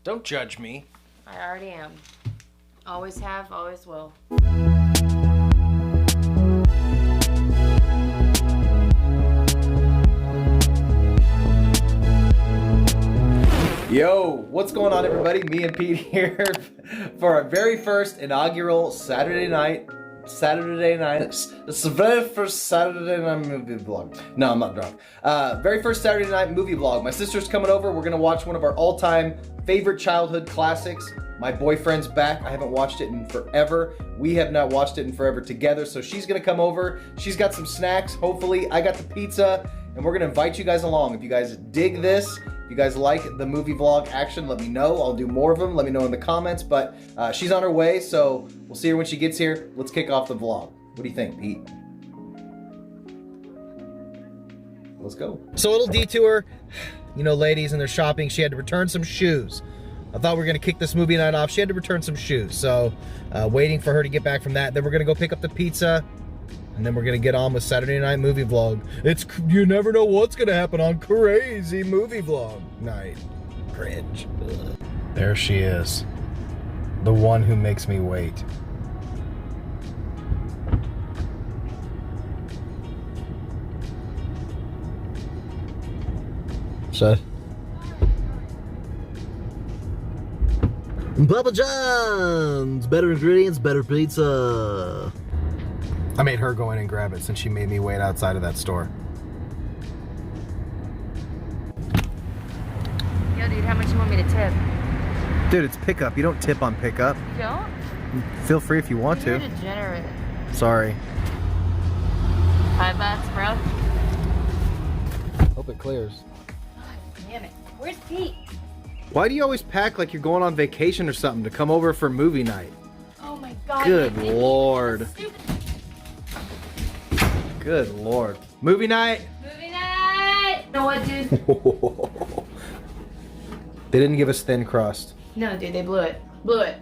Don't judge me. I already am. Always have, always will. Yo, what's going on, everybody? Me and Pete here for our very first inaugural Saturday night. It's the very first Saturday night movie vlog. No, I'm not drunk. Very first Saturday night movie vlog. My sister's coming over. We're gonna watch one of our all-time favorite childhood classics. My Boyfriend's Back. I haven't watched it in forever. We have not watched it in forever together. So she's gonna come over. She's got some snacks. Hopefully, I got the pizza, and we're gonna invite you guys along. If you guys dig this, if you guys like the movie vlog action, let me know. I'll do more of them. Let me know in the comments. But she's on her way, so we'll see her when she gets here. Let's kick off the vlog. What do you think, Pete? Let's go. So a little detour. You know, ladies and their shopping. She had to return some shoes. I thought we were going to kick this movie night off. She had to return some shoes. So waiting for her to get back from that. Then we're going to go pick up the pizza. And then we're going to get on with Saturday night movie vlog. You never know what's going to happen on crazy movie vlog night. Cringe. Ugh. There she is. The one who makes me wait. So. Papa John's! Better ingredients, better pizza. I made her go in and grab it since she made me wait outside of that store. Yo, dude, how much you want me to tip? Dude, it's pickup. You don't tip on pickup. You don't? Feel free if you want You're to. degenerate. Sorry. $5, bro. Hope it clears. God damn it. Where's Pete? Why do you always pack like you're going on vacation or something to come over for movie night? Oh my god. Good lord. Good lord. Movie night? Movie night! You know what, dude? They didn't give us thin crust. No, dude, they blew it. Blew it.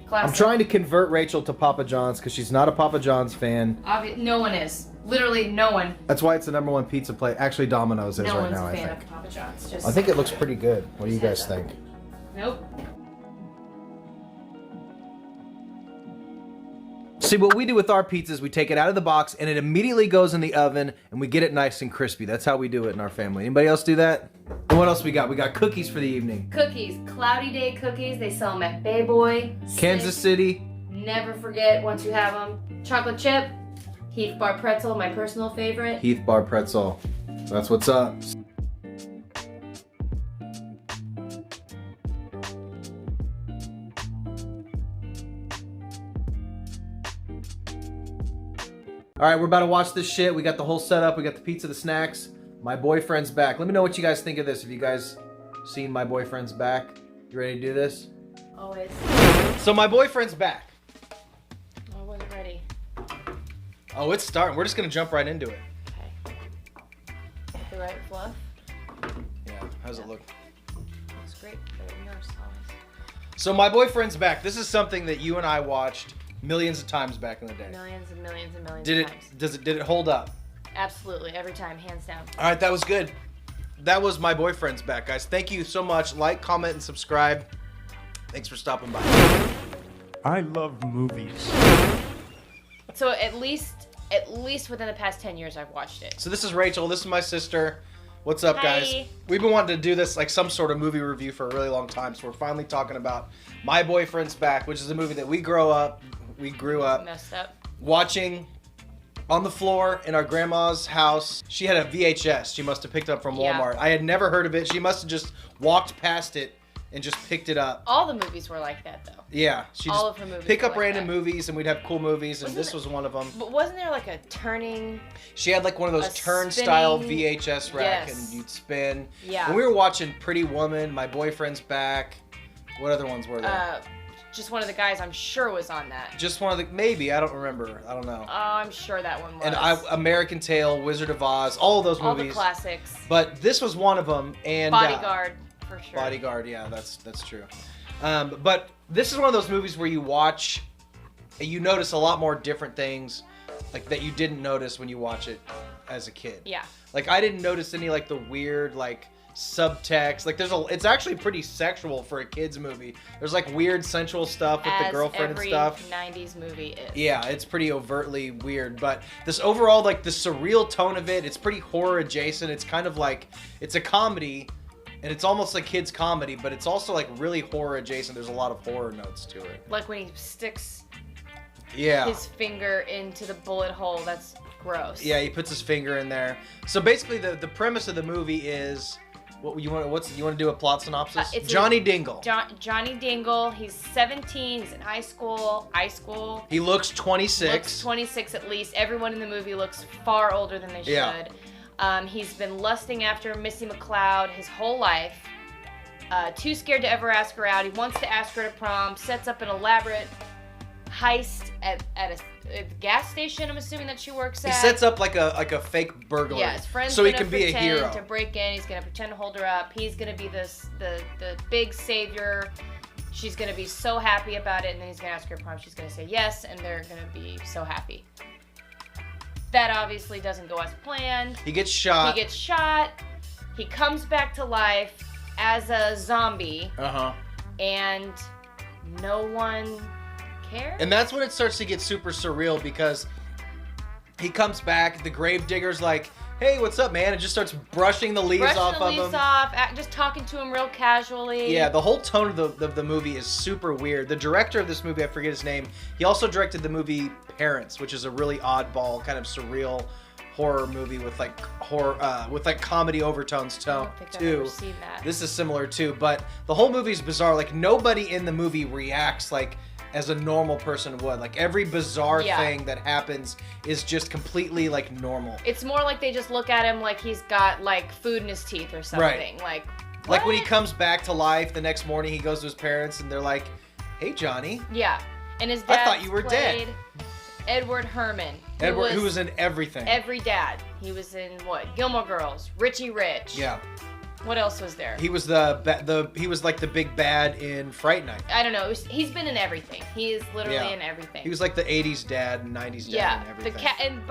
Classic. I'm trying to convert Rachel to Papa John's because she's not a Papa John's fan. No one is. Literally no one. That's why it's the #1 pizza place. Actually, Domino's is No right one's now, a I fan think. of Papa John's. Just I think it looks pretty good. What do you guys think? Nope. See, what we do with our pizzas, we take it out of the box and it immediately goes in the oven and we get it nice and crispy. That's how we do it in our family. Anybody else do that? And what else we got? We got cookies for the evening. Cookies. Cloudy Day cookies. They sell them at Bay Boy. Kansas City. Never forget once you have them. Chocolate chip. Heath Bar Pretzel, my personal favorite. Heath Bar Pretzel. That's what's up. All right, we're about to watch this shit. We got the whole setup. We got the pizza, the snacks. My Boyfriend's Back. Let me know what you guys think of this. Have you guys seen My Boyfriend's Back? You ready to do this? Always. So My Boyfriend's Back. I wasn't ready. Oh, it's starting. We're just gonna jump right into it. Okay. With the right fluff. Yeah, how's it look? Looks great. Better than yours, always. So My Boyfriend's Back. This is something that you and I watched millions of times back in the day. Millions and millions and millions Did of it? times. Did it hold up? Absolutely. Every time. Hands down. All right, that was good. That was My Boyfriend's Back, guys. Thank you so much. Like, comment, and subscribe. Thanks for stopping by. I love movies. So at least within the past 10 years, I've watched it. So this is Rachel. This is my sister. What's up, Hi. guys? We've been wanting to do this, like some sort of movie review for a really long time. So we're finally talking about My Boyfriend's Back, which is a movie that we grew up Messed up. watching on the floor in our grandma's house. She had a VHS she must have picked up from Walmart. Yeah. I had never heard of it. She must have just walked past it and just picked it up. All the movies were like that, though. Yeah, she All just of her movies pick were up like random that. movies and we'd have cool movies, and Wasn't this it- was one of them. But wasn't there like a turning? She had like one of those A turnstile spinning- VHS rack, Yes. and you'd spin. Yeah. When we were watching Pretty Woman, My Boyfriend's Back. What other ones were there? Just one of the guys I'm sure was on that. Just one of the, maybe, I don't remember. I don't know. Oh, I'm sure that one was. And American Tail, Wizard of Oz, all of those all movies. the classics. But this was one of them, and Bodyguard, for sure. Bodyguard, yeah, that's true. But this is one of those movies where you watch, and you notice a lot more different things, like that you didn't notice when you watch it as a kid. Yeah. Like I didn't notice any like the weird like subtext. Like it's actually pretty sexual for a kids movie. There's like weird sensual stuff with the girlfriend and stuff. Every 90s movie is. Yeah, it's pretty overtly weird, but this overall, like the surreal tone of it, it's pretty horror adjacent. It's kind of like, it's a comedy, and it's almost like kids comedy, but it's also like really horror adjacent. There's a lot of horror notes to it. Like when he sticks Yeah. his finger into the bullet hole. That's gross. Yeah, he puts his finger in there. So basically, the premise of the movie is, you want to do a plot synopsis? It's Johnny Dingle. Johnny Dingle. He's 17. He's in high school. He looks 26. Looks 26 at least. Everyone in the movie looks far older than they should. Yeah. He's been lusting after Missy McLeod his whole life. Too scared to ever ask her out. He wants to ask her to prom. Sets up an elaborate heist at a gas station. I'm assuming that she works at. He sets up like a fake burglary. Yeah, his friend's so he gonna can be a hero. pretend to break in. He's gonna pretend to hold her up. He's gonna be the big savior. She's gonna be so happy about it, and then he's gonna ask her to prom. She's gonna say yes, and they're gonna be so happy. That obviously doesn't go as planned. He gets shot. He comes back to life as a zombie. And no one cares. And that's when it starts to get super surreal, because he comes back, the gravedigger's like, hey, what's up, man? And just starts brushing the leaves off of him. Just talking to him real casually. Yeah, the whole tone of the movie is super weird. The director of this movie, I forget his name, he also directed the movie Parents, which is a really oddball, kind of surreal horror movie with like comedy overtones too. I don't think I've ever seen that. This is similar too, but the whole movie is bizarre. Like nobody in the movie reacts like as a normal person would. Like every bizarre thing that happens is just completely like normal. It's more like they just look at him like he's got like food in his teeth or something. Right. What? Like when he comes back to life the next morning, he goes to his parents and they're like, hey, Johnny. Yeah. And his dad I thought you were dead. Edward Herman. Who was in everything. Every dad. He was in what? Gilmore Girls, Richie Rich. Yeah. What else was there? He was he was like the big bad in Fright Night. I don't know. He's been in everything. He is literally in everything. He was like the 80s dad and 90s dad and everything.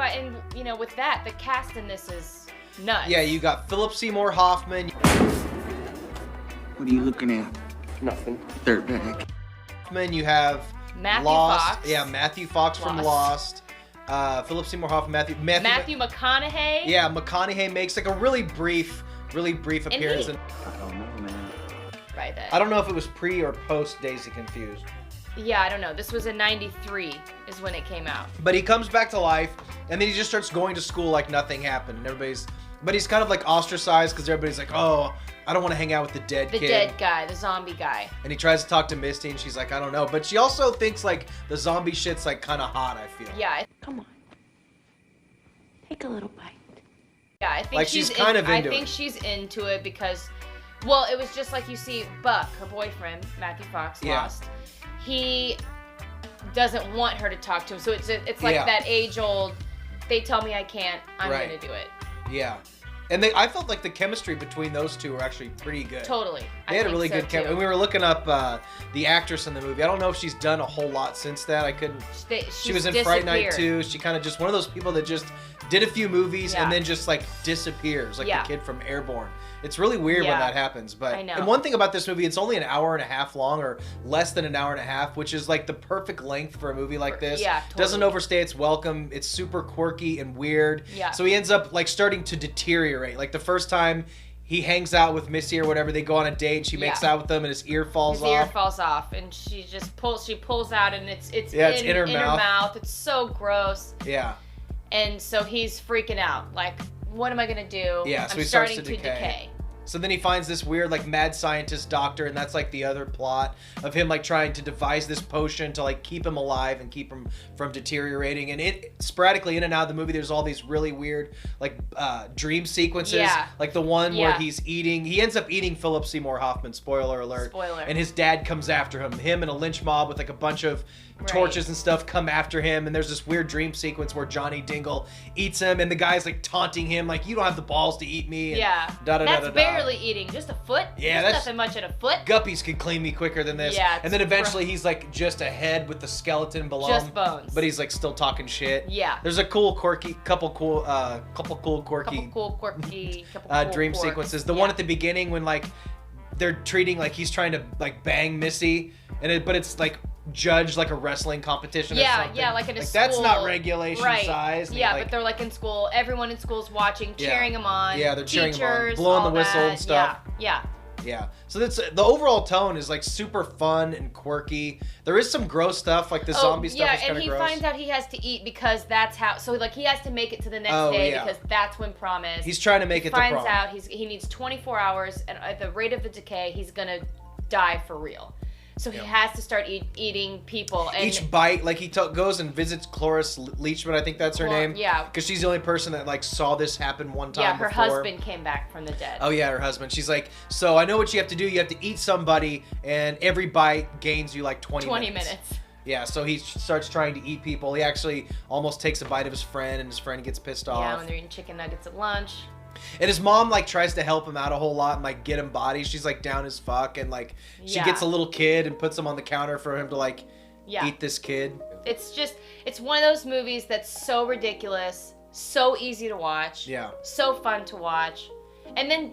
And you know, with that, the cast in this is nuts. Yeah, you got Philip Seymour Hoffman. What are you looking at? Nothing. Dirtbag. You have Matthew Lost. Fox. Yeah, Matthew Fox from Lost. Philip Seymour Hoffman. Matthew McConaughey. Yeah, McConaughey makes like a really brief appearance. I don't know, man. Right then. I don't know if it was pre or post Daisy Confused. Yeah, I don't know. This was in '93 is when it came out. But he comes back to life, and then he just starts going to school like nothing happened. And but he's kind of like ostracized because everybody's like, oh, I don't want to hang out with the dead kid. The dead guy, the zombie guy. And he tries to talk to Misty, and she's like, I don't know. But she also thinks like the zombie shit's like kind of hot, I feel. Yeah. Come on. Take a little bite. Yeah, I think like she's kind of into it. I think she's into it because, well, it was just like you see Buck, her boyfriend, Matthew Fox, Lost. He doesn't want her to talk to him, so it's like that age-old, they tell me I can't, I'm gonna do it. Yeah. And I felt like the chemistry between those two were actually pretty good. Totally. They had a really good chemistry. And we were looking up the actress in the movie. I don't know if she's done a whole lot since that. I couldn't. She was in Fright Night 2. She kind of just one of those people that just did a few movies and then just like disappears, like the kid from Airborne. It's really weird when that happens. But I know. And one thing about this movie, it's only an hour and a half long, or less than an hour and a half, which is like the perfect length for a movie like this. Yeah, totally. Doesn't overstay its welcome. It's super quirky and weird. Yeah. So he ends up like starting to deteriorate. Like the first time he hangs out with Missy or whatever, they go on a date and she makes out with him and his ear falls off. His ear falls off and she pulls out and it's in her mouth. It's so gross. Yeah. And so he's freaking out. Like, what am I gonna do? Yeah, so I'm he starts starting to decay. So then he finds this weird like mad scientist doctor, and that's like the other plot of him like trying to devise this potion to like keep him alive and keep him from deteriorating. And it sporadically in and out of the movie, there's all these really weird like dream sequences. Yeah. Like the one where he ends up eating Philip Seymour Hoffman, spoiler alert. Spoiler. And his dad comes after him. Him and a lynch mob with like a bunch of torches and stuff come after him, and there's this weird dream sequence where Johnny Dingle eats him, and the guy's like taunting him like, you don't have the balls to eat me, and that's barely eating, just a foot. Yeah, There's that's- nothing much at a foot. Guppies could clean me quicker than this. Yeah, and then eventually he's like just a head with the skeleton below Just him, bones. but he's like still talking shit. Yeah. There's a couple quirky Couple cool, quirky dream quirks. sequences. The one at the beginning when like they're treating like he's trying to like bang Missy, but it's like judged like a wrestling competition. Or something. Yeah, like in a school. That's not regulation right. size. Yeah, like, but they're like in school. Everyone in school's watching, cheering them on. Yeah, they're cheering Teachers, him on, blowing all the whistle that. and stuff. Yeah. Yeah, so that's the overall tone is like super fun and quirky. There is some gross stuff, like the zombie stuff is kind and of he gross. finds out he has to eat because that's how. So like he has to make it to the next Oh, day yeah. because that's when prom is. He's trying to make it to finds prom. out he needs 24 hours, and at the rate of the decay, he's gonna die for real. So he has to start eating people. And Each bite, like he goes and visits Cloris Leachman, I think that's her name. Yeah. Because she's the only person that like saw this happen one time. Yeah, her before. husband came back from the dead. Oh yeah, her husband. She's like, so I know what you have to do. You have to eat somebody, and every bite gains you like 20 minutes. Yeah, so he starts trying to eat people. He actually almost takes a bite of his friend, and his friend gets pissed off. Yeah, when they're eating chicken nuggets at lunch. And his mom like tries to help him out a whole lot and like get him bodies. She's like down as fuck, and like she gets a little kid and puts him on the counter for him to like eat this kid. It's one of those movies that's so ridiculous, so easy to watch. Yeah. So fun to watch. And then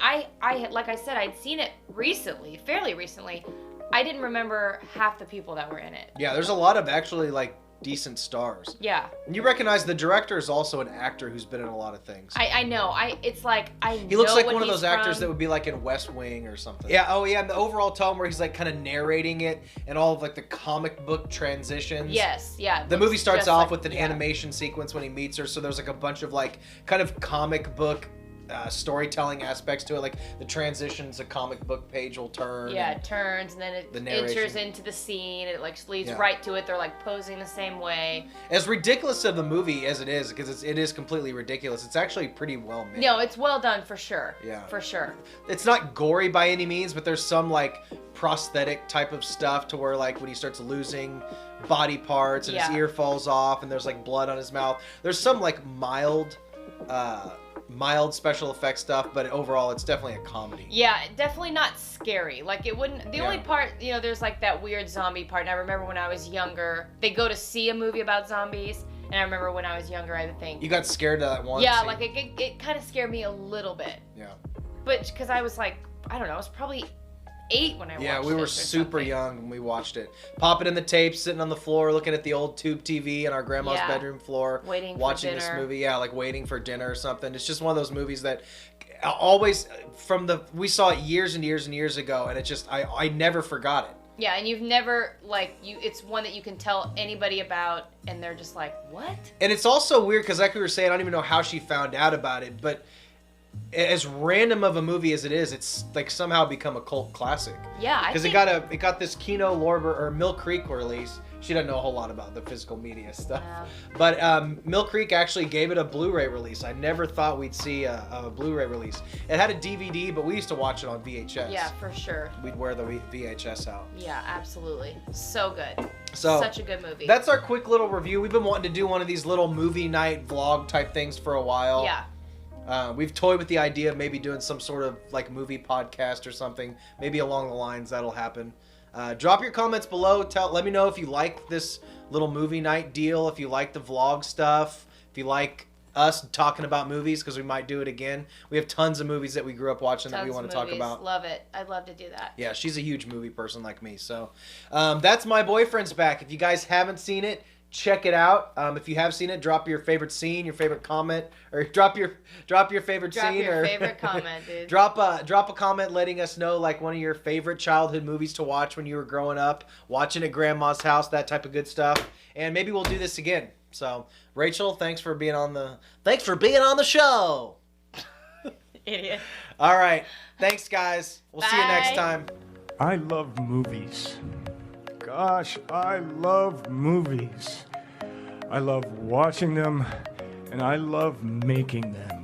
I like I said, I'd seen it recently, fairly recently. I didn't remember half the people that were in it. Yeah, there's a lot of actually like decent stars. Yeah. And you recognize the director is also an actor who's been in a lot of things. I know. It's like I know He looks like what one of he's those actors from. that would be like in West Wing or something. Yeah, oh yeah, and the overall tone where he's like kind of narrating it and all of like the comic book transitions. Yes, yeah. The movie starts just off like- with an animation sequence when he meets her, so there's like a bunch of like kind of comic book storytelling aspects to it, like the transitions a comic book page will turn. Yeah, it turns and then it the narration. enters into the scene. It like leads Yeah. right to it. They're like posing the same way. As ridiculous of the movie as it is, because it is completely ridiculous, it's actually pretty well made. No, it's well done for sure. Yeah. For sure. It's not gory by any means, but there's some like prosthetic type of stuff to where like when he starts losing body parts and his Yeah. ear falls off and there's like blood on his mouth. There's some like mild special effects stuff, but overall it's definitely a comedy. Yeah, definitely not scary. Like it wouldn't. The Yeah. only part, there's like that weird zombie part. And I remember when I was younger, they go to see a movie about zombies, and I remember when I was younger, I would think. You got scared of that one Yeah, scene. like it kind of scared me a little bit. Yeah. But because I was like, I don't know, I was probably 8 when I watched it. Yeah, we were super young when we watched it. Popping in the tape, sitting on the floor, looking at the old tube TV on our grandma's Yeah. bedroom floor, Waiting for watching this dinner. movie. Yeah, like waiting for dinner or something. It's just one of those movies that always we saw it years and years and years ago, and it just I never forgot it. Yeah, and you've never it's one that you can tell anybody about, and they're just like, what? And it's also weird because, like we were saying, I don't even know how she found out about it, but as random of a movie as it is, it's like somehow become a cult classic. Yeah, I Because think it got this Kino Lorber or Mill Creek release. She doesn't know a whole lot about the physical media stuff, but Mill Creek actually gave it a Blu-ray release. I never thought we'd see a Blu-ray release. It had a DVD, but we used to watch it on VHS. Yeah, for sure. We'd wear the VHS out. Yeah, absolutely. So good. So Such a good movie. That's our quick little review. We've been wanting to do one of these little movie night vlog type things for a while. Yeah. We've toyed with the idea of maybe doing some sort of like movie podcast or something. Maybe along the lines that'll happen. Drop your comments below. Let me know if you like this little movie night deal. If you like the vlog stuff. If you like us talking about movies, because we might do it again. We have tons of movies that we grew up watching that we want to talk about. Love it. I'd love to do that. Yeah, she's a huge movie person like me. So that's My Boyfriend's Back. If you guys haven't seen it, check it out. If you have seen it, drop your favorite scene, your favorite comment, or drop your favorite Drop scene, your or favorite comment, dude. drop a comment letting us know like one of your favorite childhood movies to watch when you were growing up, watching at grandma's house, that type of good stuff. And maybe we'll do this again. So, Rachel, thanks for being on the show. Idiot. All right. Thanks, guys. We'll see you next Bye. time. I love movies. Gosh, I love movies. I love watching them, and I love making them.